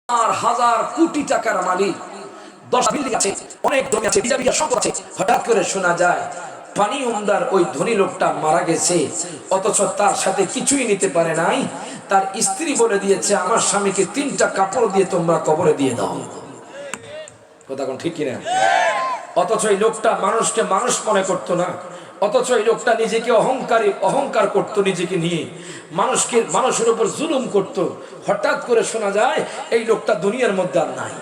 হাজার কোটি টাকার মালিক, 10 বিল্ডিং আছে, অনেক জমি আছে, বিঘা বিঘা সম্পদ আছে। হঠাৎ করে শোনা যায় পানি উমদার ওই ধনী লোকটা মারা গেছে, অথচ তার সাথে কিছুই নিতে পারে নাই। তার স্ত্রী বলে দিয়েছে, আমার স্বামীকে 3টা কাপড় দিয়ে তোমরা কবরে দিয়ে দাও। কথা কোন ঠিক কিনা? অথচ এই লোকটা মানুষকে মানুষ মনে করতো না, অথচ এই লোকটা নিজেকে অহংকার করত, নিজেকে নিয়ে মানুষের উপর জুলুম করত। হঠাৎ করে শোনা যায় এই লোকটা দুনিয়ার মধ্যে আর নাই।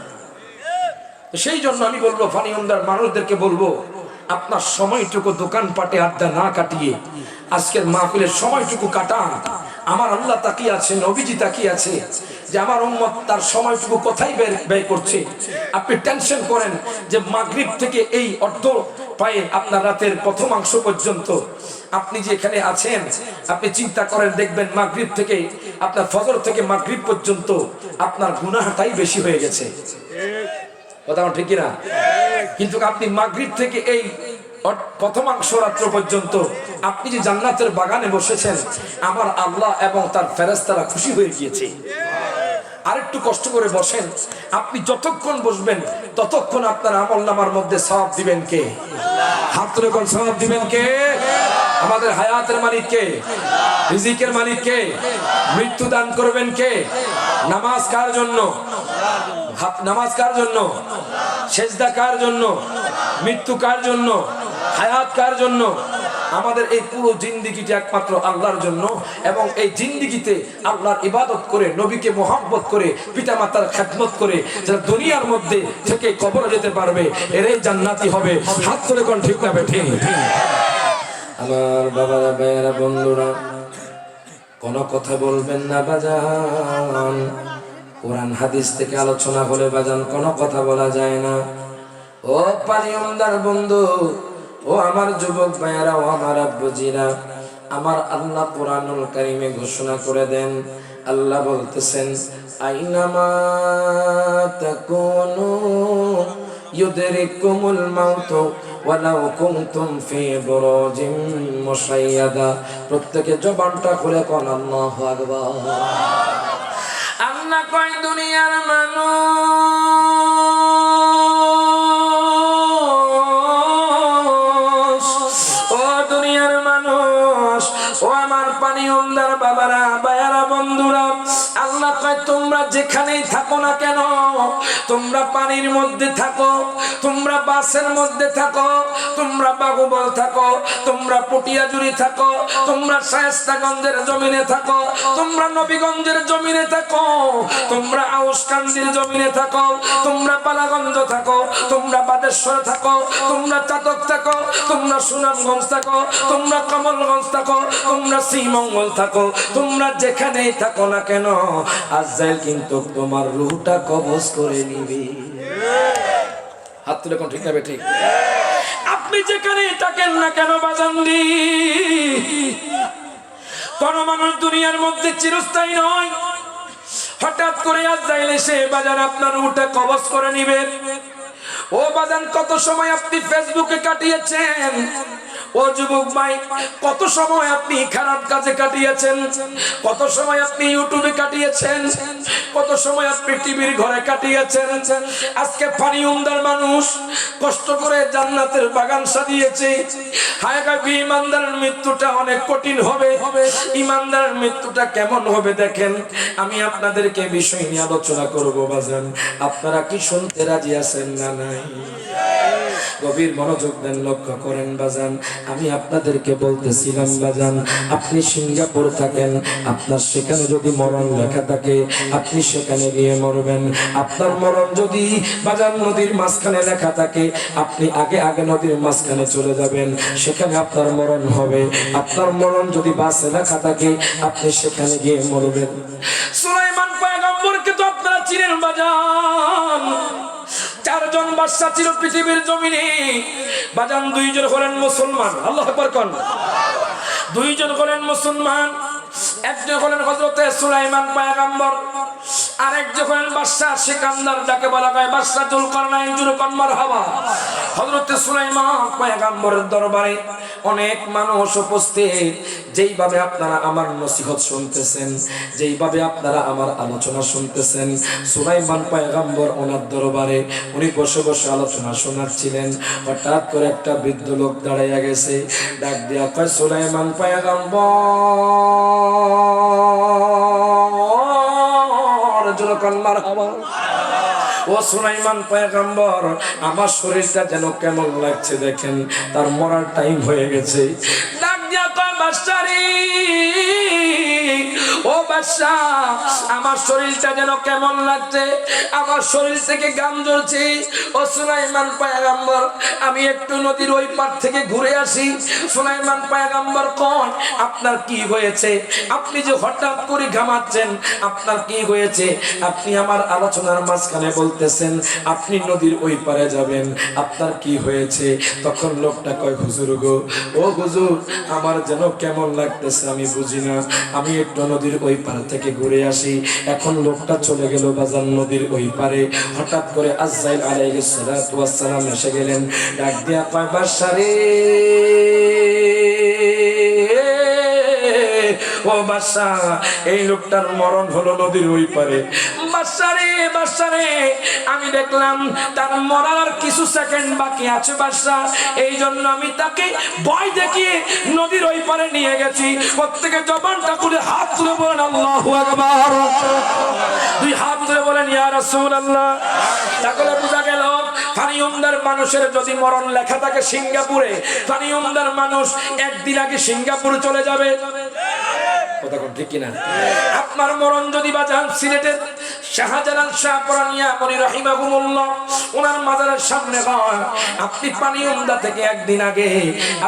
সেই জন্য আমি বলবো, ফানি উমদার মানুষদেরকে বলবো, আপনার সময়টুকু দোকানপাটে আড্ডা না কাটিয়ে আজকের মাহফিলের সময়টুকু কাটান। আমার আল্লাহ তাকিয়ে আছে, নবীজি তাকিয়ে আছে যে আমার উম্মত তার সময়টুকু কোথায় ব্যয় করছে। আপনি টেনশন করেন যে মাগরিব থেকে এই অর্ধ পায়ে আপনার রাতের প্রথমাংশ পর্যন্ত আপনি যে এখানে আছেন, আপনি চিন্তা করেন, দেখবেন মাগরিব থেকে আপনার ফজর থেকে মাগরিব পর্যন্ত আপনার গুনাহটাই বেশি হয়ে গেছে। কথা ঠিক কিনা? কিন্তু আপনি মাগরিব থেকে এই প্রথমাংশ রাত্র পর্যন্ত আপনি যে জান্নাতের বাগানে বসেছেন, আমার আল্লাহ এবং তার ফেরেশতারা খুশি হয়ে গিয়েছে। আরেকটু কষ্ট করে বসেন, আপনি যতক্ষণ বসবেন ততক্ষণ আপনার আমলনামার মধ্যে সওয়াব দিবেন কে? হাত তুলে কোন সওয়াব দিবেন কে? আমাদের হায়াতের মালিক কে? রিজিকের মালিক কে? মৃত্যু দান করবেন কে? নামাজ কার জন্য? নামাজ কার জন্য? সেজদা কার জন্য? মৃত্যু কার জন্য? হায়াত কার জন্য? আমাদের এই পুরো জিন্দেগিটা একমাত্র আল্লাহর জন্য, এবং এই জিন্দেগিতে আল্লাহর ইবাদত করে, নবীকে মোহাব্বত করে, পিতামাতার খেদমত করে যারা দুনিয়ার মধ্যে থেকে কবরে যেতে পারবে, এরাই জান্নাতি হবে। হাত তুলে কোন ঠিক না বেঠিক? আমার বাবারা, ভাইয়েরা, বন্ধুরা, কোনো কথা বলবেন না বাজান। কোরআন হাদিস থেকে আলোচনা হলে বাজান কোনো কথা বলা যায় না। ও পানি উমদার বন্ধু, ও আমার যুবক ভাইয়েরা, ও আমার আব্বুজিরা, আমার আল্লাহ কোরআনুল কারীমে ঘোষণা করে দেন, আল্লাহ বলতেছেন, আইনামা তাকুনু ইউদরিকুমুল মাউত ওয়ালাউ কুনতুম ফি বুরুজিম মুশাইয়াদা। প্রত্যেকে জবানটা খুলে কোন আল্লাহু আকবার। আল্লাহ কয়, দুনিয়ার মানুষ, ও দুনিয়ার মানুষ, ও আমার পানি উমদার বাবারা, ভাইয়ারা, বন্ধুরা, আল্লাহ কয়, তোমরা যেখানেই থাকো না কেন, তোমরা পানির মধ্যে থাকো, তোমরা বাসের মধ্যে থাকো, তোমরা বাগুবল থাকো, তোমরা পটিয়াজুরি থাকো, তোমরা শায়েস্তাগঞ্জের জমিনে থাকো, তোমরা নবীগঞ্জের জমিনে থাকো, তোমরা আউসকান্দির জমিনে থাকো, তোমরা বালাগঞ্জ থাকো, তোমরা বাদেশ্বর থাকো, তোমরা চাতক থাকো, তোমরা সুনামগঞ্জ থাকো, তোমরা কমলগঞ্জ থাকো, তোমরা শ্রীমঙ্গল থাকো, তোমরা যেখানেই থাকো না কেন, আজরাইল কিন্তু তোমার রূহটা কবজ করে নিবে। হাত তুলে কোন ঠিক না বেঠিক? আপনি যেখানেই থাকেন না কেন বাজানদি, কোন মানুষ দুনিয়ার মধ্যে চিরস্থায়ী নয়। হঠাৎ করে আজরাইল এসে বাজান আপনার রূহটা কবজ করে নিবে। ও বাজান, কত সময় আপনি ফেসবুকে কাটিয়েছেন, ও যুবক ভাই, কত সময় আপনি খারাপ কাজে কাটিয়েছেন, কত সময় আপনি ইউটিউবে কাটিয়েছেন, কত সময় আপনি টিভির ঘরে কাটিয়েছেন। আজকে পানি উমদার মানুষ কষ্ট করে জান্নাতের বাগান সাজিয়েছে। হায় গাবি, ইমানদারের মৃত্যুটা অনেক কঠিন হবে। ইমানদারের মৃত্যুটা কেমন হবে দেখেন, আমি আপনাদেরকে বিষয় নিয়ে আলোচনা করব বাজান। আপনারা কি শুনতে রাজি আছেন না নাই? গভীর মনোযোগ দেন, লক্ষ্য করেন বাজান। আমি আপনাদেরকে বলতেছিলাম বাজান, আপনি সিঙ্গাপুর থাকেন, আপনার সেখানে যদি মরণ লেখা থাকে, আপনি সেখানে গিয়ে মরবেন। আপনার মরণ যদি বাজান নদীর মাঝখানে লেখা থাকে, আপনি আগে আগে নদীর মাঝখানে চলে যাবেন, সেখানে আপনার মরণ হবে। আপনার মরণ যদি বাসে লেখা থাকে, আপনি সেখানে গিয়ে মরবেন। সুলাইমান পয়গম্বরকে তো আপনারা চিনেন বাজান। 4 জন বাদশা ছিল পৃথিবীর জমিনে বাজান। 2 জন হলেন মুসলমান, আল্লাহু আকবার কোন। 2 জন হলেন মুসলমান, একজন হলেন হযরতে সুলাইমান পয়গম্বর, আরেক যখন বাদশা সিকান্দার ডাকে বলা হয় বাদশা জুলকারনাইন জুরকান মারহাবা। হযরত সুলাইমান পয়গম্বরের দরবারে অনেক মানুষ উপস্থিত। যেইভাবে আপনারা আমার নসিহত শুনতেছেন, যেইভাবে আপনারা আমার আলোচনা শুনতেছেন, সুলাইমান পয়গম্বর ওনার দরবারে উনি বসে বসে আলোচনা শোনাচ্ছিলেন। হঠাৎ করে একটা বৃদ্ধ লোক দাঁড়াইয়া গেছে, ডাক দিয়া কয় সুলাইমান পয়গম্বর জুরকান মারহাবা। ও সুলাইমান পয়গম্বর, আমার শরীরটা যেন কেমন লাগছে দেখেন, তার মরার টাইম হয়ে গেছে। ডাক দিয়া কয় বাদশা রে, ও বাদশা, আমার শরীরটা যেন কেমন লাগছে, আমার শরীর থেকে ঘাম ঝরছে। ও সুলাইমান পয়গম্বর, আমি একটু নদীর ওই পার থেকে ঘুরে আসি। সুলাইমান পয়গম্বর কয় আপনার কি হয়েছে? আপনি যে হঠাৎ করে ঘামাচ্ছেন, আপনার কি হয়েছে? আপনি আমার আলোচনার মাঝখানে বলতেছেন আপনি নদীর ওই পারে যাবেন, আপনার কি হয়েছে? তখন লোকটা কয় হুজুর গো, ও হুজুর, আমার যেন কেমন লাগতেছে আমি বুঝি না, আমি একটু নদীর ওই পার থেকে ঘুরে আসি। এখন লোকটা চলে গেল বাজার নদীর ওই পারে। হঠাৎ করে আজরাইল আলাইহিস সালাতু ওয়াস সালাম এসে গেলেন। ডাক দিয়া কয় বাদশা রে, ও বাদশা, এই লোকটার মরণ হলো নদীর ওই পারে। বাদশা রে, বাদশা রে, আমি দেখলাম তার মরার কিছু সেকেন্ড বাকি আছে বাদশা, এই জন্য আমি তাকে ভয় দেখিয়ে নদীর ওই পারে নিয়ে গেছি। প্রত্যেকে জবানটা খুলে হাত তুলে বলেন আল্লাহু আকবার। দুই হাত তুলে বলেন ইয়া রাসূলুল্লাহ। তাহলে বোঝা গেল ফানিউমদার মানুষের যদি মরণ লেখা থাকে সিঙ্গাপুরে, ফানিউমদার মানুষ একদিন আগে সিঙ্গাপুরে চলে যাবে। কথা কোন ঠিক কিনা? আপনার মরণ যদি বাজান সিলেটের শাহজালাল শাহ পরানিয়া মনি রাহিমাহুমুল্লাহ ওনার মাজারের সামনে হয়, আপনি পানিউমদা থেকে একদিন আগে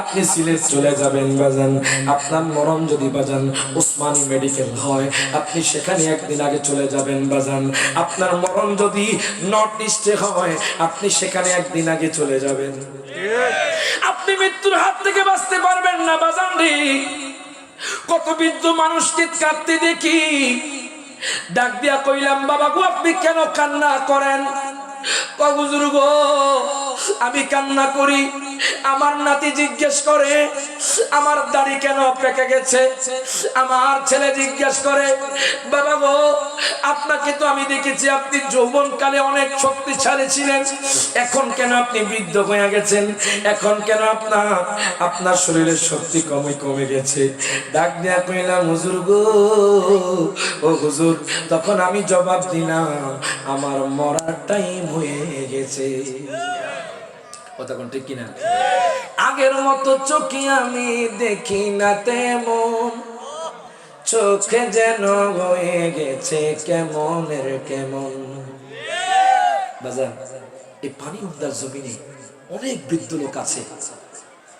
আপনি সিলেট চলে যাবেন বাজান। আপনার মরণ যদি বাজান ওসমানী মেডিকেল হয়, আপনি সেখানে একদিন আগে চলে যাবেন বাজান। আপনার মরণ যদি নর্থ ইস্টে হয়, আপনি সেখানে একদিন আগে চলে যাবেন। আপনি মৃত্যুর হাত থেকে বাঁচতে পারবেন না বাজান রে। কত বৃদ্ধ মানুষকে কাঁদতে দেখি, ডাক দিয়া কইলাম বাবা গো আপনি কেন কান্না করেন? হুজুর গো, আমি কান্না করি, আমার নাতি জিজ্ঞেস করে আমার দাড়ি কেন পেকে গেছে। আমার ছেলে জিজ্ঞেস করে বাবা গো, আপনাকে তো আমি দেখেছি আপনি যৌবনকালে অনেক শক্তিশালী ছিলেন, এখন কেন আপনি বৃদ্ধ হয়ে গেছেন? এখন কেন আপনার শরীরের শক্তি কমে গেছে? ডাক দিয়া কইলাম হুজুর গো, ও হুজুর, তখন আমি জবাব দিলাম আমার মরার টাইম হয়ে গেছে। কথা কোন ঠিক কিনা? আগের মতো চোখে আমি দেখি না তেমন, চোখে যেন হয়ে গেছে কেমনের কেমন। বাজার এই পানিউমদার জমিনে অনেক বৃদ্ধ লোক আছে,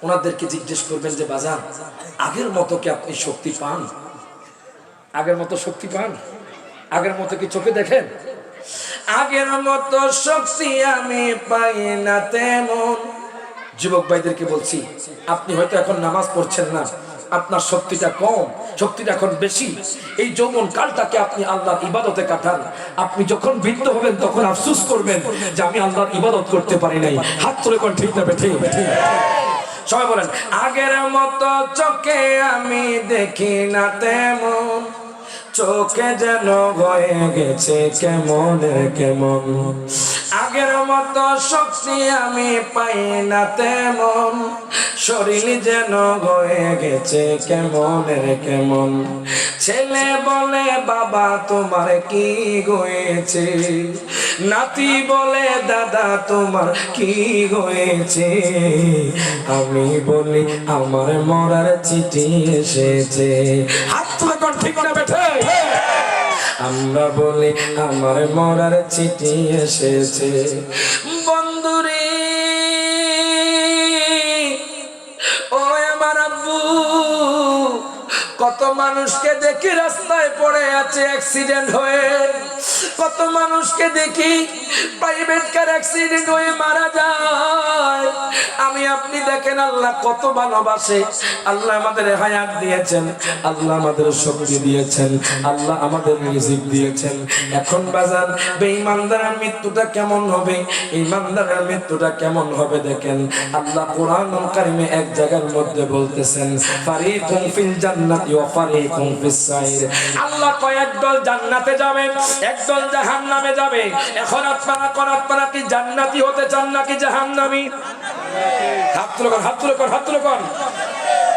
ওনাদেরকে জিজ্ঞেস করবেন যে বাজার আগের মতো কি আপনি শক্তি পান? আগের মতো শক্তি পান? আগের মতো কি চোখে দেখেন? আগের মতো শক্তি আমি পাই না তেমন। যুবক ভাইদেরকে বলছি, আপনি হয়তো এখন নামাজ পড়ছেন না, আপনার শক্তিটা কম, শক্তিটা এখন বেশি। এই যৌবন কালটাকে আপনি আল্লাহর ইবাদতে কাটান। আপনি যখন বৃদ্ধ হবেন তখন আফসোস করবেন যে আমি আল্লাহর ইবাদত করতে পারি নাই। হাত তুলে কোন ঠিক না ঠিক? সবাই বলেন আগের মতো চোখে আমি দেখি না তেমন, চোখে যেন হয়ে গেছে কেমনের কেমন। আগের মতো শক্তি আমি পাই না তেমন, শরীর যেন হয়ে গেছে কেমনের কেমন। ছেলে বলে বাবা তোমার কি হয়েছে, নাতি বলে দাদা তোমার কি হয়েছে, আমি বলি আমার মরার চিঠি এসেছে। হাত তুলে কোন ঠিক না বেঠে? আমরা বলি আমার মরার চিঠি এসেছে। বন্ধুরে ও আমার আব্বু, কত মানুষকে দেখি রাস্তায় পড়ে আছে অ্যাক্সিডেন্ট হয়ে, কত মানুষকে দেখি প্রাইভেট কার অ্যাক্সিডেন্ট হয়ে মারা যায়। আমি আপনি দেখেন আল্লাহ কত ভালোবাসে। আল্লাহ আমাদের হায়াত দিয়েছেন, আল্লাহ আমাদের শক্তি দিয়েছেন, আল্লাহ আমাদের রিজিক দিয়েছেন। এখন বাজার বেঈমানদারের মৃত্যুটা কেমন হবে, ঈমানদারের মৃত্যুটা কেমন হবে দেখেন। আল্লাহ কোরআনুল কারীমে এক জায়গার মধ্যে বলতেছেন ফারিকুম ফিল জান্নাতি ওয়া ফারিকুম ফিস সাইর। আল্লাহ কয় একদল জান্নাতে যাবে, একদল জাহান্নামে যাবে। এখন আপনারা কি জান্নাতি হতে চান নাকি জাহান্নামী? হাত তুলে কোন, হাত তুলে কোন, হাত তুলে কোন।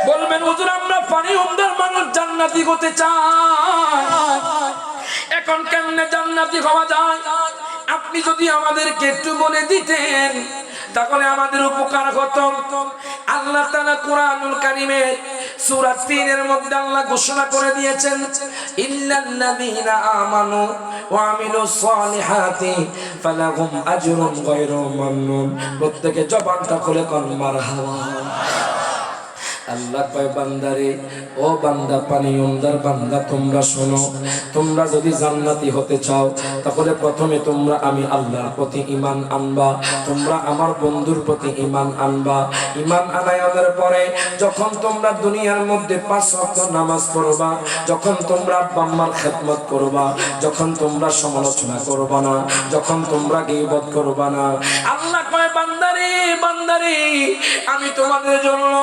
বলবেন হুজুর আমরা পানি উমদার মানুষ জান্নাতি হতে চাই। এখন কেমনে জান্নাতি হওয়া যায়? আপনি যদি আমাদেরকে একটু বলে দিতেন তাহলে আমাদের উপকার হতো। আল্লাহ তাআলা কোরআনুল কারীমে সূরা ৩ এর মধ্যে আল্লাহ ঘোষণা করে দিয়েছেন ইল্লাল্লাযীনা আমানু ওয়া আমিলুস সালিহাতি ফালাহুম আজরুন গায়রু মামনুন। প্রত্যেকে জবানটা খুলে কোন মারহাবা। আল্লাহ কয় বান্দারে, ও বান্দা পানি উমদার বান্দা তোমরা শোনো, তোমরা যদি জান্নাতি হতে চাও তাহলে প্রথমে তোমরা আমি আল্লাহর প্রতি ঈমান আনবা, তোমরা আমার বন্ধুর প্রতি ঈমান আনবা। ঈমান আনায়ার পরে যখন তোমরা দুনিয়ার মধ্যে ৫ ওয়াক্ত নামাজ পড়বা, যখন তোমরা আব্বা আম্মার খেদমত করবা, যখন তোমরা সমালোচনা করবা না, যখন তোমরা গীবত করবা না, আল্লাহ কয় বান্দারে বান্দারে আমি তোমাদের জন্য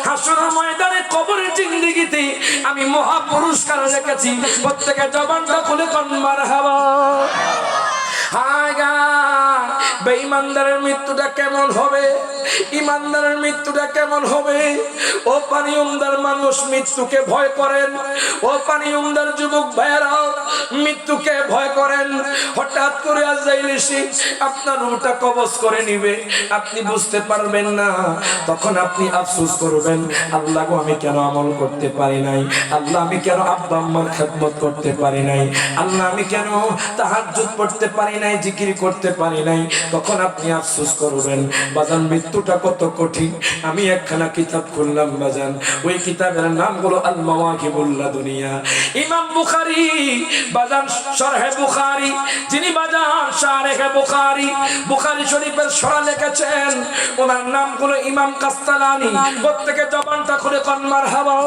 হাসর ময়দানে কবরের জিন্দেগিতে আমি মহা পুরস্কার রেখেছি। প্রত্যেকের জবানটা খুলে কোন মারহাবা। বেঈমানদারের মৃত্যুটা কেমন হবে, ঈমানদারের মৃত্যুটা কেমন হবে? ও পানি উমদার মানুষ মৃত্যুকে ভয় করেন, ও পানি উমদার যুবক ভাইয়েরা মৃত্যুকে ভয় করেন। হঠাৎ করে আজরাইল এসে আপনার রূহটা কবজ করে নিবে, আপনি বুঝতে পারবেন না। তখন আপনি আফসোস করবেন আল্লাহ গো আমি কেন আমল করতে পারি নাই, আল্লাহ আমি কেন আব্বা আম্মার খেদমত করতে পারি নাই, আল্লাহ আমি কেন তাহাজ্জুদ পড়তে পারি নাই, জিকির করতে পারি নাই। তখন আপনি আফসোস করবেন। বাজান মৃত্যুটা কত কঠিন। আমি একখানা কিতাব খুললাম বাজান, ওই কিতাবের নাম হলো আল মাওয়াকিবুল লাদুনিয়া। ইমাম বুখারী বাজান শরহে বুখারী, যিনি বাজান শারহে বুখারী, বুখারী শরীফের শরহ লিখেছেন, ওনার নাম হলো ইমাম কাস্তালানী। প্রত্যেকে জবানটা খুলে কোন মারহাবা।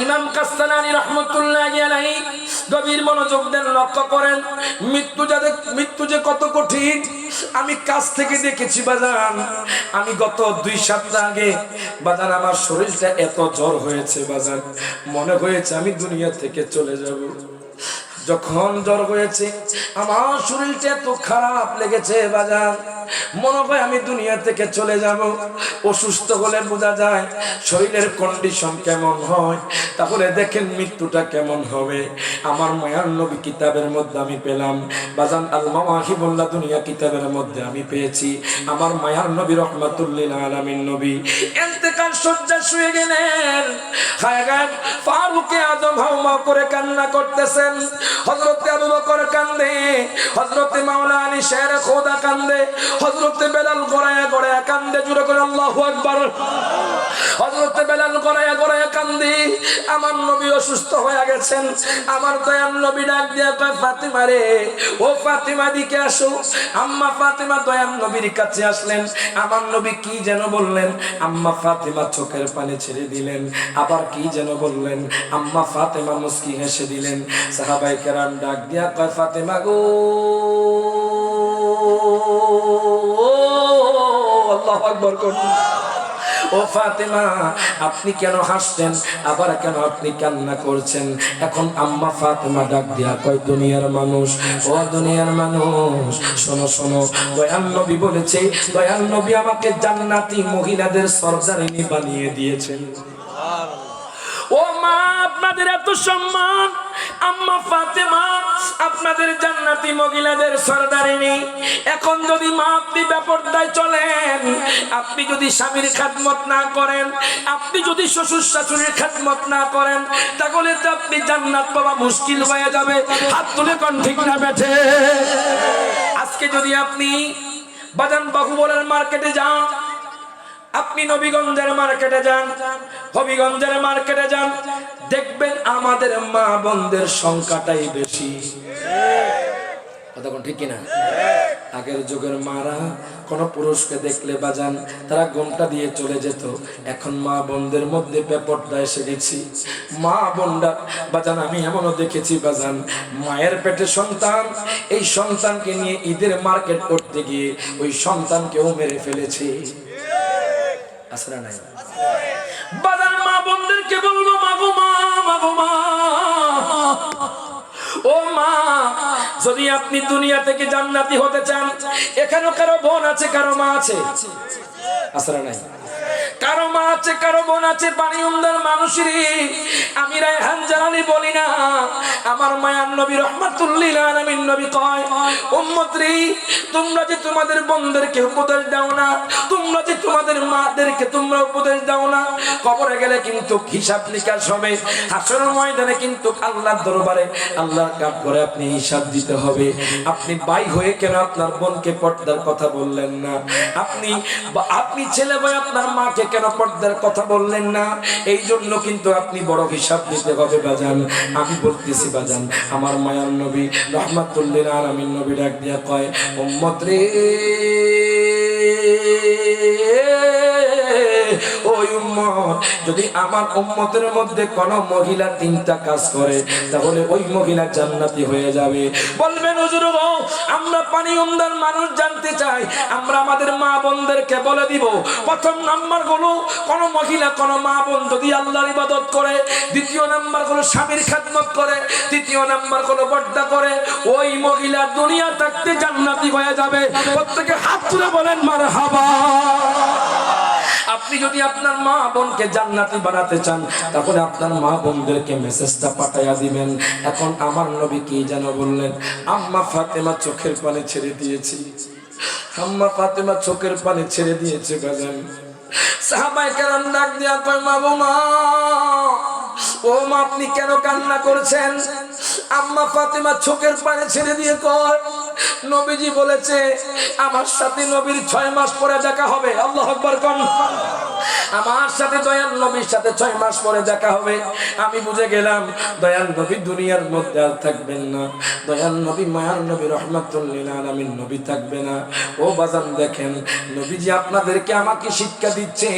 ইমাম কাস্তালানী রাহমাতুল্লাহি আলাইহি গভীর মনোযোগ দেন, লক্ষ্য করেন মৃত্যু যে কত কঠিন। আমি কাছ থেকে দেখেছি বাজান। আমি গত ২ সপ্তাহ আগে বাজান আমার শরীরটা এত জ্বর হয়েছে বাজান, মনে হয়েছে আমি দুনিয়া থেকে চলে যাব। যখন জ্বর হয়েছে আমার শরীরটা এত খারাপ লেগেছে বাজান, মনে হয় আমি দুনিয়া থেকে চলে যাব। অসুস্থ হলে বোঝা যায় শরীরের কন্ডিশন কেমন হয়। তাহলে দেখেন মৃত্যুটা কেমন হবে। আমার মায়ার নবী কিতাবের মধ্যে আমি পেলাম বাজান, আল মাওয়াকিবুল লাদুনিয়া কিতাবের মধ্যে আমি পেয়েছি আমার মায়ার নবী রহমাতুল্লিল আলামিন নবী ইন্তেকাল শয্যা শুয়ে গেলেন। ফারুকে আজম হাওমা করে কান্না করতেছেন, হযরতে আবু বকর কান্দে, হযরতে মাওলানা আলী শের খোদা কান্দে, হযরতে বেলাল গড়ায়া গড়ায়া কান্দে। জোরে করে আল্লাহু আকবার। হযরতে বেলাল গড়ায়া গড়ায়া কান্দে। আমার নবী অসুস্থ হয়ে গেছেন। আমার দয়াল নবী ডাক দিয়া কয় ফাতিমা রে, ও ফাতিমা দিকে আসো। আম্মা ফাতিমা দয়াল নবীর কাছে আসলেন। আমার নবী কি যেন বললেন, আম্মা ফাতিমা চোখের পানি ছেড়ে দিলেন। আবার কি যেন বললেন, আম্মা ফাতিমা মুস্কি হেসে দিলেন। সাহাবায়ে কেরাম ডাক দিয়া কয় ফাতিমা গো, আল্লাহু আকবার করুন। ও ফাতেমা আপনি কেন হাসছেন, আবার কেন আপনি কান্না করছেন? এখন আম্মা ফাতেমা ডাক দিয়া কয় দুনিয়ার মানুষ, ও দুনিয়ার মানুষ শোনো শোনো, দয়াল নবী বলেছে, দয়াল নবী আমাকে জান্নাতি মহিলাদের সরদারিনী বানিয়ে দিয়েছেন। ও মা আপনাদের এত সম্মান, আম্মা ফাতেমা আপনাদের জান্নাতি মহিলাদের সরদারিনী। এখন যদি মা আপনি বেপরদায় চলেন, আপনি যদি স্বামীর খেদমত না করেন, আপনি যদি শ্বশুর শাশুড়ির খেদমত না করেন, তাহলে তো আপনি জান্নাত পাওয়া মুশকিল হয়ে যাবে। হাত তুলে কোন ঠিক না বেঠে। আজকে যদি আপনি বাজান বাহুবলের মার্কেটে যান, আপনি নবীগঞ্জের মার্কেটে যান, হবিগঞ্জের মার্কেটে যান, দেখবেন আমাদের মা বোনদের সংখ্যাটাই বেশি। কথা কোন ঠিক কিনা? আগের যুগের মারা কোন পুরুষকে দেখলে বাজান তারা ঘোমটা দিয়ে চলে যেত। এখন মা বোনদের মধ্যে বেপরদা এসে গেছি। মা বোনরা বাজান আমি এমনও দেখেছি বাজান, মায়ের পেটে সন্তান, এই সন্তানকে নিয়ে ঈদের মার্কেট করতে গিয়ে ওই সন্তানকেও মেরে ফেলেছে। আসরা নাই বাজান? মা বোনদেরকে বলবো মা গো মা, মা গো মা, ও মা, যদি আপনি দুনিয়া থেকে জান্নাতি হতে চান, এখানে কারো বোন আছে, কারো মা আছে? আসরা নাই? কারো মা আছে, কারো বোন আছে, পানি উমদার মানুষেরই। আমি রায়হান জালালি বলি না, আমার মায়ার নবী রহমাতুল্লিল আলামিন নবী কয়, উম্মতরি তোমরা যে তোমাদের বোনদেরকে উপদেশ দাও না, তোমরা যে তোমাদের মাদেরকে তোমরা উপদেশ দাও না, কবরে গেলে কিন্তু হিসাব নিকাশ হবে। হাসরের ময়দানে কিন্তু আল্লাহর দরবারে আল্লাহর কাঠ করে আপনি হিসাব দিতে হবে। আপনি ভাই হয়ে কেন আপনার বোনকে পর্দার কথা বললেন না? আপনি ছেলে ভাই আপনার মাকে কেন পর্দার কথা বললেন না? এই জন্য কিন্তু আপনি বড় হিসাব দিতে হবে বাজান। আমি বলতেছি বাজান, আমার মায়ার নবী রহমাতুল্লিল আলামিন নবী ডাক দিয়া কয়, উম্মত রে, ওই উম্মত, যদি আমার উম্মতের মধ্যে কোন মহিলা তিনটা কাজ করে তাহলে ওই মহিলা জান্নাতি হয়ে যাবে। বলবেন হুজুর গো, আমরা পানি উমদার মানুষ জানতে চাই, আমরা আমাদের মা বোনদেরকে বলে দিব। প্রথম নাম্বার হলো কোন মহিলা কোন মা বোন যদি আল্লাহর ইবাদত করে, দ্বিতীয় নাম্বার হলো স্বামীর খেদমত করে, তৃতীয় নাম্বার হলো পর্দা করে, ওই মহিলা দুনিয়া থাকতে জান্নাতি হয়ে যাবে। প্রত্যেকে হাত তুলে বলেন মারহাবা। আপনি যদি আপনার মা বোনকে জান্নাতি বানাতে চান তাহলে আপনার মা বোনদেরকে মেসেজটা পাঠাইয়া দিবেন। এখন আমার নবী কি যেন বললেন, আম্মা ফাতেমা চোখের পানি ছেড়ে দিয়েছি, আম্মা ফাতেমা চোখের পানি ছেড়ে দিয়েছে বাজান। সাহাবায়ে কেরাম ডাক দিয়া কয়, মা গো মা, ও মা আপনি কেন কান্না করছেন? আম্মা ফাতেমা চোখের পানি ছেড়ে দিয়ে কয়, নবীজি বলেছে আমার সাথে নবীর 6 মাস পরে দেখা হবে। আল্লাহু আকবার কোন। আমার সাথে দয়াল নবীর সাথে 6 মাস পরে দেখা হবে। আমি বুঝে গেলাম দয়াল নবী দুনিয়ার মধ্যে আর থাকবেন না, দয়াল নবী মায়ার নবী রহমাতুল্লিল আলামিন নবী থাকবে না। ও বাজান দেখেন, নবীজি আপনাদেরকে আমাকে শিক্ষা দিচ্ছে,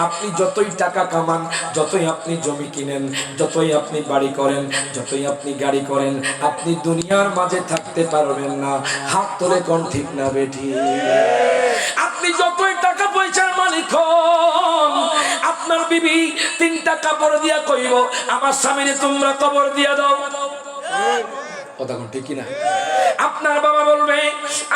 আপনি যতই টাকা কামান, যতই আপনি জমি কিনেন, যতই আপনি বাড়ি করেন, যতই আপনি গাড়ি করেন, আপনি দুনিয়ার মাঝে থাকতে পারবেন না। হাত তোলে কোন ঠিক না বেঠি? আপনি যতই টাকা পয়সার মালিক হন, আপনার বিবি 3টা কাপড় দিয়া কইব, আমার স্বামীরে তোমরা কবর দিয়া দাও। কথা কোন ঠিক না? আপনার বাবা বলবে,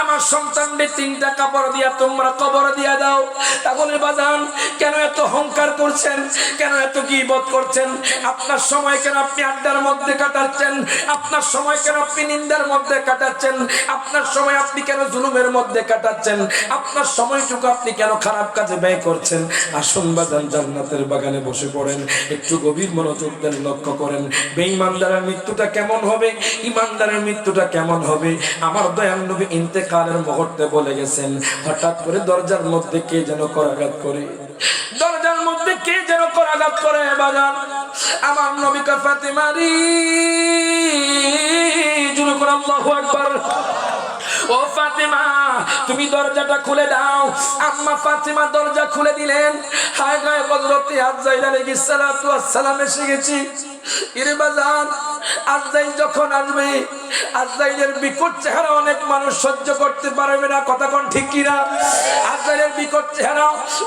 আমার সন্তানদের 3টা কাপড় দিয়া তোমরা কবর দিয়া দাও। তাহলে বাজান কেন এত অহংকার করছেন? কেন এত গীবত করছেন? আপনার সময় কেন আপনি আড্ডার মধ্যে কাটাচ্ছেন? আপনার সময় কেন আপনি নিন্দার মধ্যে কাটাচ্ছেন? আপনার সময় আপনি কেন জুলুমের মধ্যে কাটাচ্ছেন? আপনার সময়টুকু আপনি কেন খারাপ কাজে ব্যয় করছেন? আসুন বাজান, জান্নাতের বাগানে বসে পড়েন, একটু গভীর মনোযোগ দেন, লক্ষ্য করেন বেঈমানদারের মৃত্যুটা কেমন হবে, ইমানদারের মৃত্যুটা কেমন হবে। আমার দয়াল নবী ইন্তেকালের মুহূর্তে বলে গেছেন, হঠাৎ করে দরজার মধ্যে কে যেন করাঘাত করে, দরজার মধ্যে কে যেন করাঘাত করে বাজান। আমার নবী কা ফাতেমা রে, জোরে করে আল্লাহু আকবার। ও ফাতেমা, তুমি দরজাটা খুলে দাও। আম্মা ফাতেমা দরজা খুলে দিলেন। হায় গায়ে হযরতে আযরাইল আলাইহিস সালাতু ওয়াস সালাম এসে গেছি। ইরে বাজান, আযরাইল যখন আসবে, আযরাইলের বিকট চেহারা অনেক মানুষ সহ্য করতে পারবে না। কথা কোন ঠিক কি না? আযরাইলের বিকট চেহারা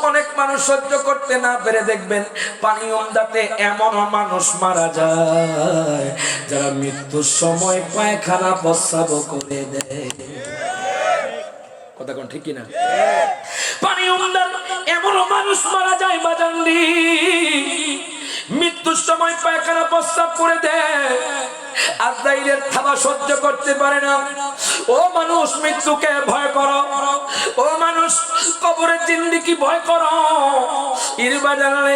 অনেক মানুষ সহ্য করতে না পেরে দেখবেন পানি উমদাতে এমন মানুষ মারা যায় যারা মৃত্যুর সময় পায়খানা প্রস্রাব করে দেয়। কথা কোন ঠিক কি না? পানি উমদার এমন মানুষ মারা যায় বাজানদি, মৃত্যুর সময় পায়খানা প্রস্রাব করে দেয়, আযরাইলের থাবা সহ্য করতে পারে না। ও মানুষ, মৃত্যুকে ভয় করো। ও মানুষ, কবরের জিন্দেগি ভয় করো। ইর বাজারে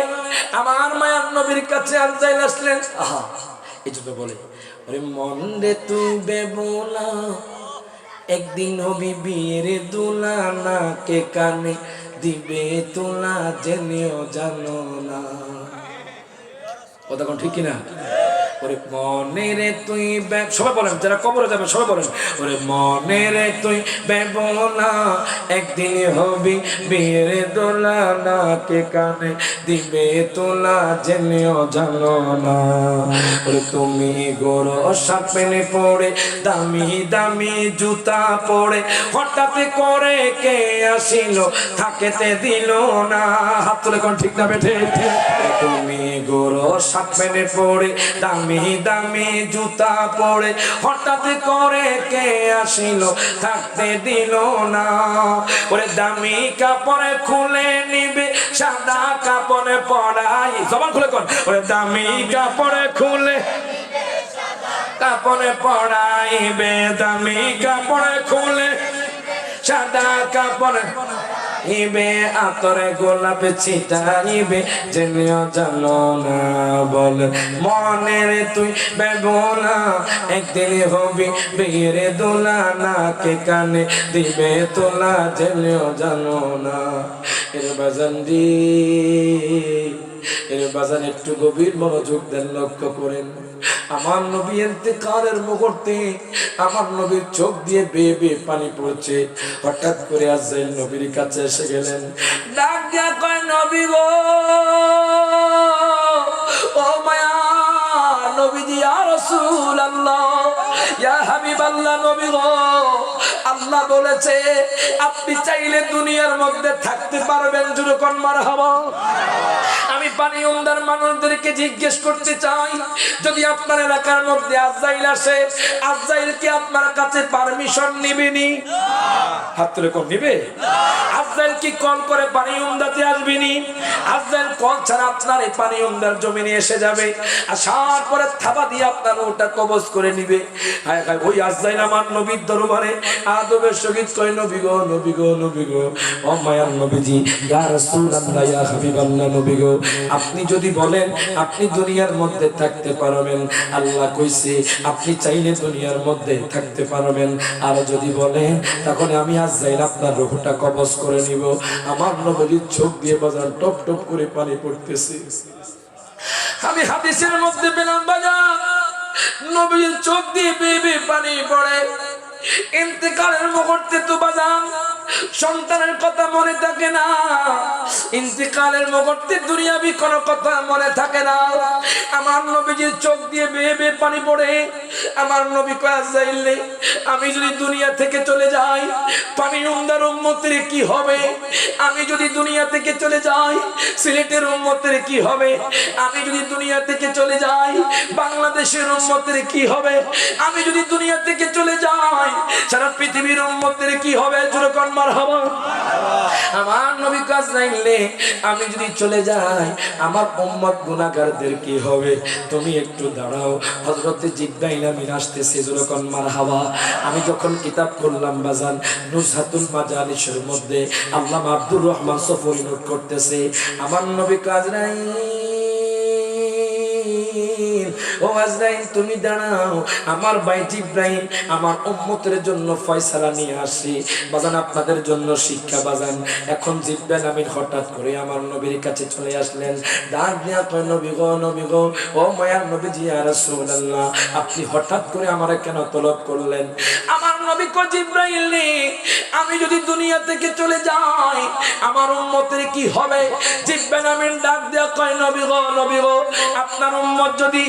আমার মায়ার নবীর কাছে আযরাইল আসলেন। আহা, এই জন্য বলে, ওরে মন রে তুই বেবোলা, একদিন হবি বিয়ের দুলা, না কে কানে দিবে তোলা, জেনেও জানো না। কথা কোন ঠিক কিনা? ওরে মনে রে তুই সবাই বলেন, যারা কবরে যাবে সবাই বলেন, ওরে মনে রে তুই বেবনা একদিন হবি বিয়ের দোলা, না কে কানে দিবে তোলা জেনেও জানো না। ওরে তুমি গোর সাপেনে পড়ে দামি দামি জুতা পড়ে হঠাৎ করে কে আসিল থাকেতে দিল না। হাত তুলে কোন ঠিক না বেঠে? তুমি গোর সাপেনে পড়ে দামি দামি জুতা পড়ে হঠাৎ করে কে আসিল থাকতে দিল না। ওরে দামি কাপড়ে খুলে নিবে সাদা কাপড়ে পড়াই, জবান খুলে কোন, ওরে দামি কাপড়ে খুলে কাপড়ে পড়াইবে, দামি কাপড়ে খুলে সাদা কাপড়ে ইবে আতরে গোলাপ ছিটাইবে জেনেও জানো না। বল মনে রে তুই বেবনা একদিন হবি বিয়ের দোলা, না কে কানে দিবে তোলা জেনেও জানো না। এর বাজান দি এর বাজান একটু গভীর মনোযোগ দেন, লক্ষ্য করেন। আমার নবী ইন্তেকালের মুহূর্তে আমার নবীর চোখ দিয়ে বেয়ে বেয়ে পানি পড়ছে। হঠাৎ করে আজরাইল নবীর কাছে এসে গেলেন, ডাক দিয়া কয়, নবী গো, ও মায়া নবীজি, ইয়া রাসূলুল্লাহ, ইয়া হাবিবাল্লাহ, নবী গো, আল্লাহ বলেছে আপনি চাইলে দুনিয়ার মধ্যে থাকতে পারবেন, জোরে কোন মারহাবা। আমি পানি উন্দার মানুষদেরকে জিজ্ঞেস করতে চাই, যদি আপনার এলাকার মধ্যে আজরাইল আসে, আজরাইল কি আপনার কাছে পারমিশন নিবেনি? হাত তুলে কোন নিবে? আজরাইল কি কল করে পানি উন্দাতে আসবেনি? আজরাইল কল ছাড়া আপনার এই পানি উন্দার জমিনে এসে যাবে, আসার পরে থাবা দিয়ে আপনার ওটা কবজ করে নিবে। হায় হায়, ওই আজরাইল আমার নবীর দরবারে আদবের সহিত কয়, নবী গো, নবী গো, নবী গো, ও মায়ার নবীজি, ইয়া রাসূলুল্লাহ, ইয়া হাবিবাল্লাহ, নবী গো, আপনি যদি বলেন আপনি দুনিয়ার মধ্যে থাকতে পারবেন, আল্লাহ কইছে আপনি চাইলে দুনিয়ার মধ্যে থাকতে পারবেন, আর যদি বলেন তখন আমি আজরাইল আপনার রূহটা কবজ করে নিব। আমার নবীর চোখ দিয়ে বাজার টপ টপ করে পানি পড়তেছে। আমি হাদিসের মধ্যে পেলাম বাজার নবীর চোখ দিয়ে বেয়ে বেয়ে পানি পড়ে। ইন্তেকালের মুহূর্তে তো বাজান সন্তানের কথা মনে থাকে না, ইন্তেকালের মুহূর্তে দুনিয়াবি কোনো কথা মনে থাকে না। আমার নবীজির চোখ দিয়ে বেয়ে বেয়ে পানি পড়ে। আমার নবী কয়, আজরাইল, আমি যদি দুনিয়া থেকে চলে যাই পানি উম্মার উম্মতের কি হবে? আমি যদি দুনিয়া থেকে চলে যাই সিলেটের উম্মতের কি হবে? আমি যদি দুনিয়া থেকে চলে যাই বাংলাদেশের উম্মতের কি হবে? আমি যদি দুনিয়া থেকে চলে যাই সারা পৃথিবীর উম্মতের কি হবে? জোরে কোন মারহাবা। আমার নবী কাজ নাইলে আমি যদি চলে যাই আমার উম্মত গুনাহগারদের কি হবে? তুমি একটু দাঁড়াও, হযরতে জিবরাইল আমিন আসতেছে, জোরে কোন মারহাবা। আমি যখন কিতাব করলাম বাজান নুজহাতুল মাজালিসের মধ্যে আল্লামা আব্দুর রহমান সফরি নোট করতেছে, আমার নবী কাজ নাই, ও আজরাইল তুমি দাঁড়াও, আমার ভাই জিবরাইল আমার উম্মতের জন্য ফয়সালা নিয়ে আসি। বাজান আপনাদের জন্য শিক্ষা বাজান। এখন জিবরাইল আমিন হঠাৎ করে আমার নবীর কাছে চলে আসলেন, ডাক দিয়া কয়, নবী গো, নবী গো, ও মায়ার নবীজি, ইয়া রাসূলুল্লাহ, আপনি হঠাৎ করে আমারে কেন তলব করলেন? আমার নবী কয়, জিবরাইল, আমি যদি দুনিয়া থেকে চলে যাই আমার উম্মতের কি হবে? জিবরাইল আমিন ডাক দিয়া কয়, নবী গো, নবী গো, আপনার উম্মত যদি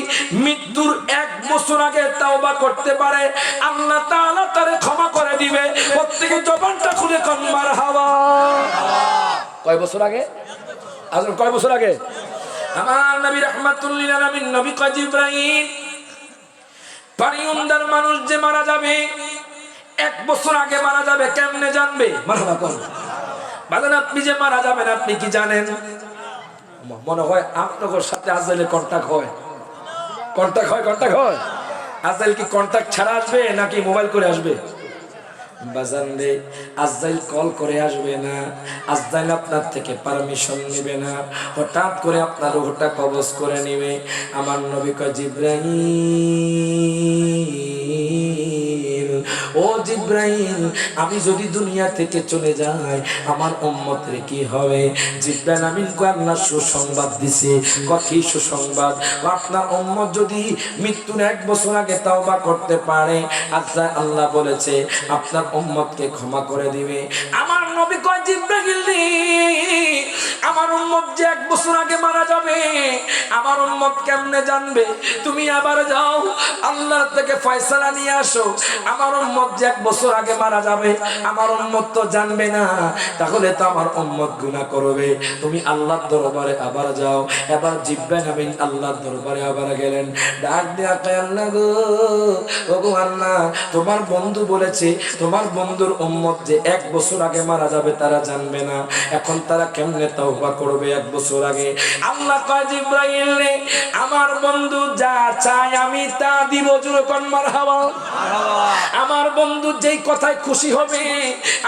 মৃত্যুর 1 বছর আগে তাওবা করতে পারে আল্লাহ তাআলা তারে ক্ষমা করে দিবে। প্রত্যেকে জবানটা খুলে কোন মারহাবা। কয় বছর আগে? আজকে কয় বছর আগে? আমার নবী রাহমাতুল লিল আলামিন নবী কয়, জিবরাইল, পানি উন্দার মানুষ যে মারা যাবে 1 বছর আগে মারা যাবে, কেমনে জানবে? মারহাবা কোন বাজান, আপনি যে মারা যাবেন আপনি কি জানেন? মনে হয় আপনাদের সাথে আজরাইলের কন্টাক্ট হয়, কন্টাক্ট হয়, কন্টাক্ট হয়। আজরাইল কি কন্টাক্ট ছাড়া আসবে নাকি মোবাইল করে আসবে? বাজান রে, আজরাইল কল করে আসবে না, আজরাইল আপনার থেকে পারমিশন নেবে না, হঠাৎ করে আপনার রূহটা কবজ করে নেবে। আমার নবী কয়, জিবরাইল, ও ও জিব্রাইল আমি যদি দুনিয়া থেকে চলে যাই আমার উম্মতের কি হবে? জিব্রাইল আমিন কো আল্লাহ সুসংবাদ দিছে। কি সুসংবাদ? আপনার উম্মত যদি মৃত্যুর 1 বছর আগে তওবা করতে পারে আচ্ছা আল্লাহ বলেছে আপনার উম্মতকে ক্ষমা করে দিবে। আমার নবী কয় জিব্রাইল আমার উম্মত যে 1 বছর আগে মারা যাবে আমার উম্মত কেমনে জানবে? তুমি আবার যাও আল্লাহ থেকে ফয়সালা নিয়ে আসো। আমার উম্মত যে 1 বছর আগে মারা যাবে আমার উম্মত তো জানবে না, তাহলে তো আমার উম্মত গুনাহ করবে। তুমি আল্লাহর দরবারে আবার যাও। এবার জিব্রাইল আমিন আল্লাহর দরবারে আবার গেলেন। ডাক দিয়া কয় আল্লাহ গো, ওগো আল্লাহ তোমার বন্ধু বলেছে তোমার বন্ধুর উম্মত যে 1 বছর আগে মারা যাবে তারা জানবে না, এখন তারা কেমনে তওবা করবে 1 বছর আগে? আল্লাহ কয় জিব্রাইল রে আমার বন্ধু যা চায় আমি তা দিব। জোরে কোন মারহাবা। আমার বন্ধু যেই কথায় খুশি হবে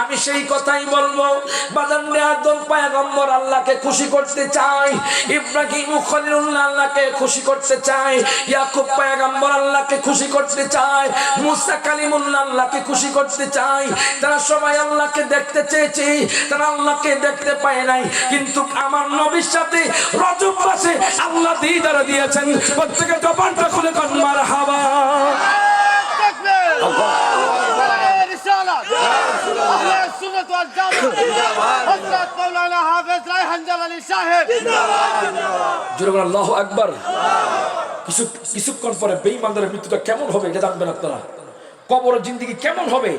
আমি সেই কথাই বলবো। বাজান রে আদম পয়গম্বর আল্লাহকে খুশি করতে চায়, ইব্রাহিম খলিলুল্লাহ আল্লাহকে খুশি করতে চায়, ইয়াকুব পয়গম্বর আল্লাহকে খুশি করতে চায়, মুসা কালিমুল্লাহ আল্লাহকে খুশি করতে চায়। তারা সবাই আল্লাহকে দেখতে চেয়েছে, তারা আল্লাহকে দেখতে পায় নাই, কিন্তু আমার নবীর সাথে রজব মাসে আল্লাহ দিদার দিয়েছেন। প্রত্যেকের জবানটা খুলে কোন মারহাবা। আল্লাহু আকবার। কিছুক্ষণ পরে বেঈমানদের মৃত্যুটা কেমন হবে এটা জানবেন আপনারা। কবরের জিন্দেগি কেমন হবে,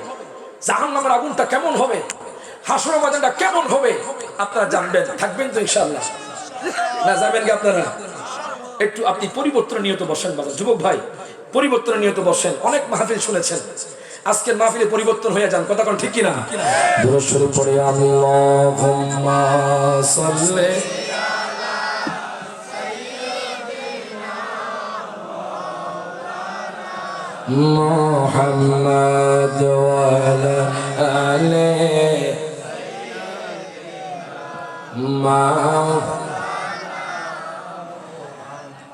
জাহান্নামের আগুনটা কেমন হবে, হাসরের ময়দানটা কেমন হবে আপনারা জানবেন। থাকবেন তো ইনশাআল্লাহ? না যাবেন কি আপনারা? একটু আপনি পরিবর্তন নিয়ত বসেন বাবা, যুবক ভাই পরিবর্তন নিয়ত বসেন। অনেক মাহফিল শুনেছেন, আজকের মাহফিলে পরিবর্তন হয়ে যান। কথা কোন ঠিক কিনা? দুরূদ শরীফ পড়ে আল্লাহুম্মা সাল্লি আলা সাইয়্যিদিনা মুহাম্মাদ ওয়া আলা আলি সাইয়্যিদিনা।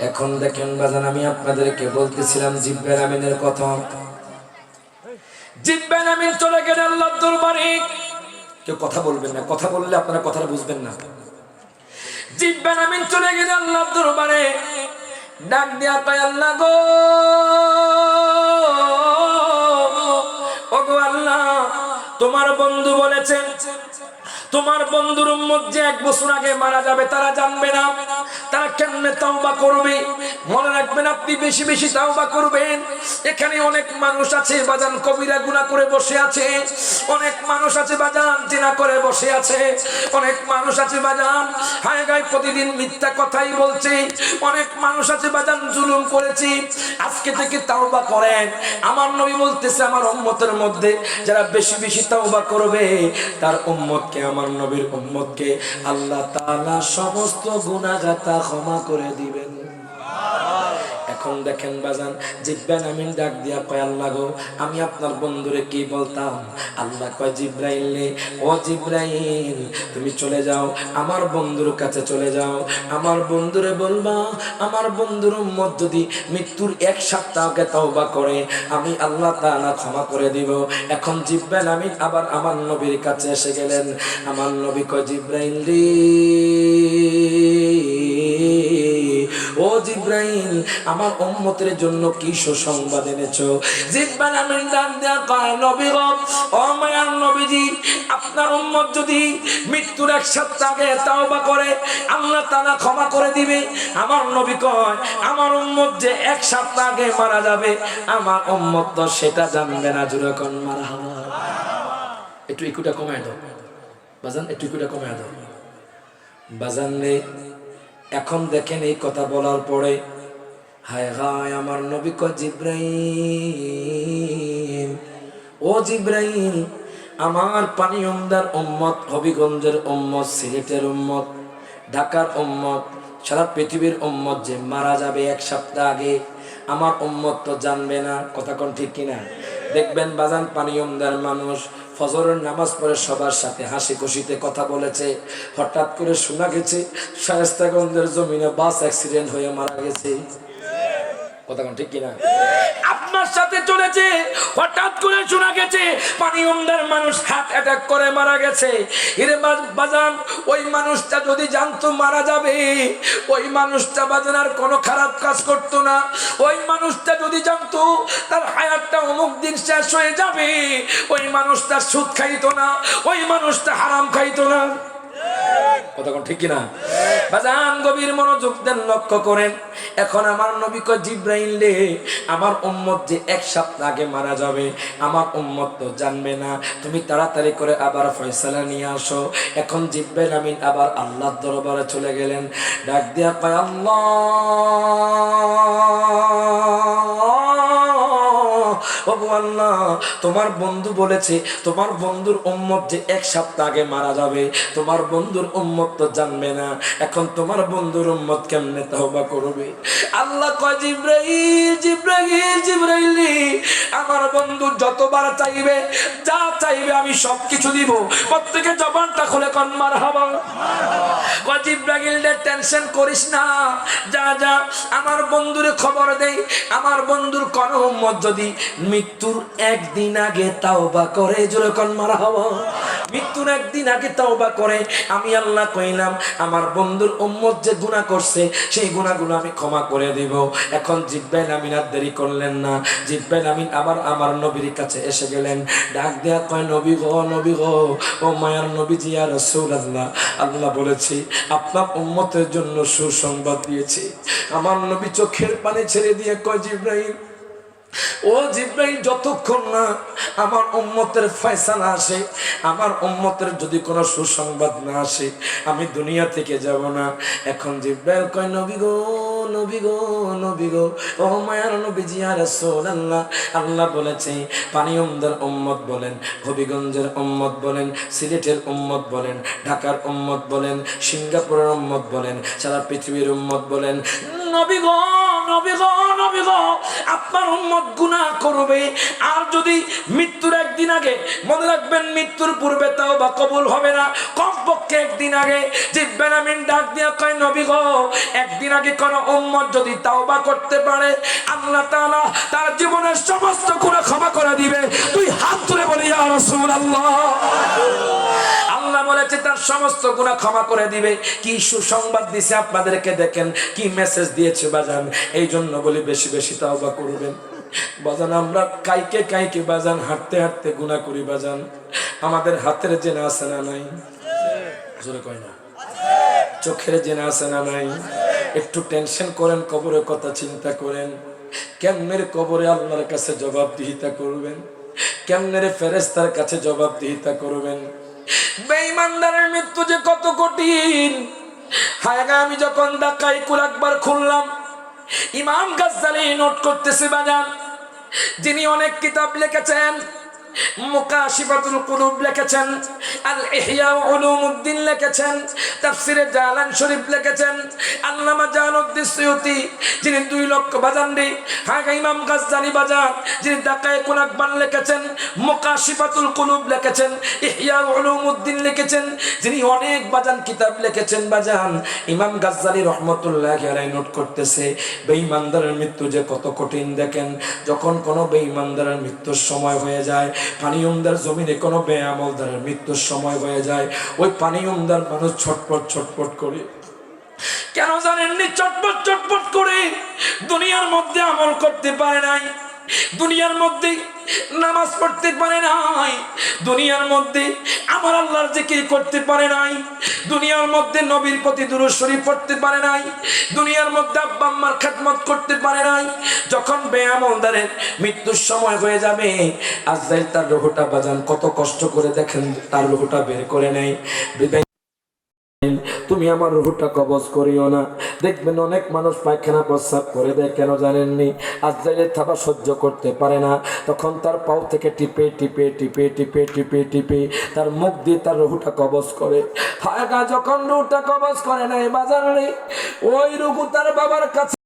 এখন দেখেন বাজান আমি আপনাদেরকে বলতেছিলাম জিব্রাইল আমিনের কথা। জিব্রাইল আমিন চলে গেলেন আল্লাহর দরবারে। কেউ কথা বলবেন না, কথা বললে আপনারা কথাটা বুঝবেন না। জিব্রাইল আমিন চলে গেলেন আল্লাহর দরবারে। ডাক দিয়া কয় আল্লাহ গো, ওগো আল্লাহ তোমার বন্ধু বলেছেন তোমার বন্ধুর উম্মত যে 1 বছর আগে মারা যাবে তারা জানবে না, তারা কেমনে তওবা করবে? মনে রাখবেন আপনি বেশি বেশি তওবা করবেন। এখানে অনেক মানুষ আছে বাজান কবিরা গুনাহ করে বসে আছে, অনেক মানুষ আছে বাজান জিনা করে বসে আছে, অনেক মানুষ আছে বাজান হায় গায় প্রতিদিন মিথ্যা কথাই বলছে, অনেক মানুষ আছে বাজান জুলুম করেছে। আজকে থেকে তওবা করেন। আমার নবী বলতেছে আমার উম্মতের মধ্যে যারা বেশি বেশি তওবা করবে তার উম্মতকে আমার নবীর উম্মতকে আল্লাহ তাআলা সমস্ত গুনাহগাতা ক্ষমা করে দিবেন। এখন দেখেন বাজান জিব্রাইল আমিন ডাক দিয়া কয় আল্লাহ গো আমি আপনার বন্ধুরে কি বলতাম? আল্লাহ কয় জিব্রাইল ও জিব্রাইল তুমি চলে যাও আমার বন্ধুর কাছে চলে যাও, আমার বন্ধুরে বলবা আমার বন্ধুর উম্মত যদি মৃত্যুর 1 সপ্তাহ আগে তওবা করে আমি আল্লাহ তাআলা ক্ষমা করে দিব। এখন জিব্রাইল আমিন আবার আমার নবীর কাছে এসে গেলেন। আমার নবী কয় জিব্রাইল রে ও জিব্রাইল আমার উম্মতের জন্য কি সুসংবাদ এনেছো? জিব্রাইল আমিন ডাক দেয়া কয় নবী গো ও মায়ার নবীজি আপনার উম্মত যদি মৃত্যুর 1 সপ্তাহ আগে তওবা করে আল্লাহ তাআলা ক্ষমা করে দিবে। আমার নবী কয় আমার উম্মত যে 1 সপ্তাহ আগে মারা যাবে আমার উম্মত তো সেটা জানবে না। জোরে কোন মারহাবা। একটু ইকুটা কমায় দাও বাজান, একটু ইকুটা কমায় দাও বাজান রে। এখন দেখেন এই কথা বলার পরে হায় হায় আমার নবী কয় জিব্রাইল ও জিব্রাইল আমার পানি উমদার উম্মত, হবিগঞ্জের উম্মত, সিলেটের উম্মত, ঢাকার উম্মত, সারা পৃথিবীর উম্মত যে মারা যাবে 1 সপ্তাহ আগে আমার উম্মত তো জানবে না। কথা কোন ঠিক কিনা? দেখবেন বাজান পানি উমদার মানুষ ফজরের নামাজ পড়ে সবার সাথে হাসি খুশিতে কথা বলেছে, হঠাৎ করে শোনা গেছে শায়েস্তাগঞ্জের জমিনে বাস অ্যাক্সিডেন্ট হয়ে মারা গেছে। কথা কোন ঠিক কিনা? আপনার সাথে চলেছে, হঠাৎ করে শোনা গেছে পানি উমদার মানুষ হার্ট অ্যাটাক করে মারা গেছে। এর বাজান ওই মানুষটা যদি জানতো মারা যাবে, ওই মানুষটা বাজান আর কোনো খারাপ কাজ করতো না। ওই মানুষটা যদি জানতো তার হায়াতটা অমুক দিন শেষ হয়ে যাবে, ওই মানুষটা সুদ খাইতো না, ওই মানুষটা হারাম খাইতো না। কথা কোন ঠিক কিনা? বাজান গভীর মনোযোগ দেন, লক্ষ্য করেন। এখন আমার নবী কয় জিবরাইল রে, আমার উম্মত যে এক সপ্তাহ আগে মারা যাবে, আমার উম্মত তো জানবে না, তুমি তাড়াতাড়ি করে আবার ফয়সালা নিয়ে আসো। এখন জিবরাইল আমিন আবার আল্লাহর দরবারে চলে গেলেন, ডাক দিয়া কয় আল্লাহ আল্লাহ, তোমার বন্ধু বলেছে তোমার বন্ধুর উম্মত যে এক সপ্তাহ আগে মারা যাবে, তোমার বন্ধুর উম্মত তো জানবে না, এখন তোমার বন্ধুর উম্মত কেমনে তওবা করবে? আল্লাহ কয় জিবরাইল জিবরাইল জিবরাইল, আমার বন্ধু যতবার চাইবে, যা চাইবে আমি সবকিছু দিব। প্রত্যেকে জবানটা খুলে কোন মারহাবা। কয় জিবরাইল রে টেনশন করিস না, যা যা আমার বন্ধুরে খবর দেই, আমার বন্ধুর কোন উম্মত যদি মৃত্যুর একদিন আগে তাওবা করে, জোরে কোন মারহাবা, মৃত্যুর একদিন আগে তাওবা করে, আমি আল্লাহ কইলাম আমার বন্ধুর উম্মত যে গুনাহ করছে সেই গুনাহগুলো আমি ক্ষমা করে দিব। এখন জিবরাইল আমিন আর দেরি করলেন না, জিবরাইল আমিন আবার আমার নবীর কাছে এসে গেলেন, ডাক দেয়া কয় নবী গো, নবী গো, ও মায়ার নবীজি ইয়া রাসূলুল্লাহ, আল্লাহ বলেছি আপনার উম্মতের জন্য সুসংবাদ দিয়েছি। আমার নবী চোখের পানি ছেড়ে দিয়ে কয় জিবরাইল, ও জিবরাইল, যতক্ষণ না আমার উম্মতের ফয়সালা আসে, আমার উম্মতের যদি কোনো সুসংবাদ না আসে, আমি দুনিয়া থেকে যাব না। এখন জিবরাইল কয় নবী গো, নবী গো, নবী গো, ও মায়ার নবীজি ইয়া রাসূলুল্লাহ, আল্লাহ বলেছে পানি উমদার উম্মত বলেন, হবিগঞ্জের উম্মত বলেন, সিলেটের উম্মত বলেন, ঢাকার উম্মত বলেন, সিঙ্গাপুরের উম্মত বলেন, সারা পৃথিবীর উম্মত বলেন, নবী গো, নবী গো, নবী গো, আপনার উম্মত গুনাহ করবে, আর যদি মৃত্যুর একদিন আগে, মনে রাখবেন মৃত্যুর পূর্বে তাওবা কবুল হবে না, কমপক্ষে একদিন আগে। জিবরাইল আমিন ডাক দিয়া কয় নবী গো, একদিন আগে কোন উম্মত যদি তাওবা করতে পারে, আল্লাহ তাআলা তার জীবনের সমস্ত গুনাহ ক্ষমা করে দিবে। তুই হাত তুলে বলি ইয়া রাসূলুল্লাহ। আল্লাহ বলেছে তার সমস্ত গুনাহ ক্ষমা করে দিবে। কি সুসংবাদ দিয়েছে আপনাদেরকে, দেখেন কি মেসেজ দিয়েছে বাজান। এই জন্য বলি বেশি বেশি তাওবা করবেন বাজান। আমরা কাইকে কাইকে বাজান হাঁটতে হাঁটতে গুনাহ করি বাজান। আমাদের হাতের জেনা আছে না নাই? জোরে কয় না। চোখের জেনা আছে না নাই? একটু টেনশন করেন, কবরের কথা চিন্তা করেন, কেমনের কবরে আল্লাহর কাছে জবাবদিহিতা করবেন, কেমনের ফেরেশতার কাছে জবাবদিহিতা করবেন। বেঈমানদারের মৃত্যু যে কত কঠিন। হায়, আমি যখন দাকাইকুল আকবার খুললাম, ইমাম গাজ্জালি নোট করতেছে বাজান, যিনি অনেক কিতাব লিখেছেন, মুকাশিফাতুল কুলুব লিখেছেন, আল ইহয়া উলুমুদ্দিন লিখেছেন, তাফসিরে জালান শরীফ লিখেছেন, আল্লামা জালালউদ্দিন সুয়ুতি, যিনি 2 লক্ষ বাজান রে, হ্যাঁ ইমাম গাজ্জালি বাজান, যিনি দাকাইকুল আকবার লিখেছেন, মুকাশিফাতুল কুলুব লিখেছেন, ইহয়া উলুমুদ্দিন লিখেছেন, যিনি অনেক বাজান কিতাব লিখেছেন বাজান। ইমাম গাজ্জালি রাহমাতুল্লাহি আলাইহি নোট করতেছে বেঈমানদারের মৃত্যু যে কত কঠিন। দেখেন, যখন কোনো বেঈমানদারের মৃত্যুর সময় হয়ে যায়, পানি উমদার জমিনে কোনো বেআমলদারের মৃত্যুর সময় হয়ে যায়, ওই পানি উমদার মানুষ ছটপট ছটপট করে। কেন জানেননি ছটপট ছটপট করে? দুনিয়ার মধ্যে আমল করতে পারে নাই, দুনিয়ার মধ্যে নামাজ পড়তে পারে নাই, দুনিয়ার মধ্যে আমার আল্লাহর জিকির করতে পারে নাই, দুনিয়ার মধ্যে নবীর প্রতি দুরূদ শরীফ পড়তে পারে নাই, দুনিয়ার মধ্যে আব্বা আম্মার খেদমত করতে পারে নাই। যখন বেআমলদারের মৃত্যুর সময় হয়ে যাবে, আজরাইল তার রূহটা বাজান কত কষ্ট করে দেখেন তার রূহটা বের করে নেয়। তুমি আমার রূহটা কবজ করিও না। দেখবেন অনেক মানুষ পায়খানা প্রস্রাব করে দেয়, কেন জানেননি? আজরাইলের থাবা সহ্য করতে পারে না, তখন তার পাও থেকে টিপে টিপে টিপে টিপে টিপে টিপে তার মুখ দিয়ে তার রূহটা কবজ করে। যখন রূহটা কবজ করে নাই বাজারে, ওই রূহ তার বাবার কাছে